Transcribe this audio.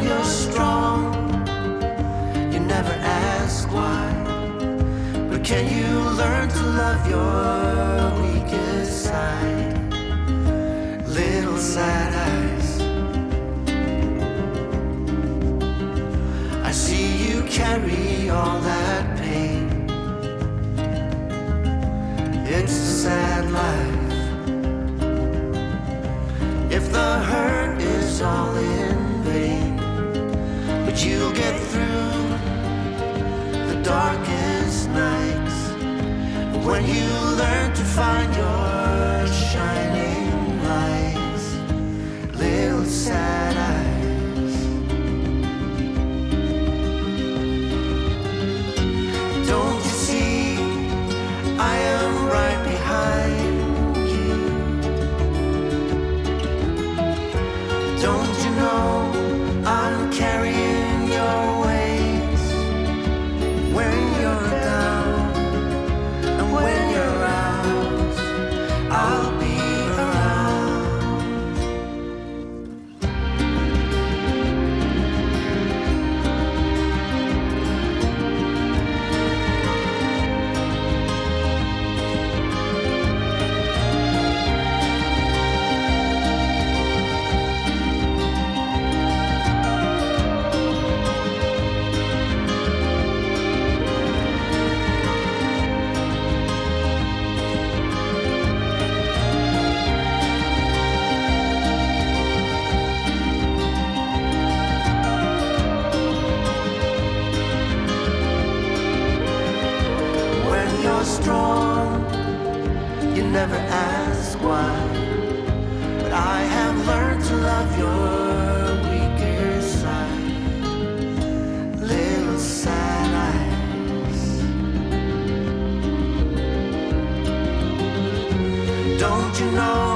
When you're strong, you never ask why. But can you learn to love your weakest side? Little sad eyes, I see you carry all that pain. It's a sad life. If the hurt is all in vain, but you'll get through the darkest nights when you learn to find your shining lights. Little sad eyes, don't you see I am right behind you? Don't you know I'm carrying your weight? When you're down and when you're out, I'll be around. When you're strong, you never ask why. But I have learned to love your weaker side. Little sad eyes, don't you know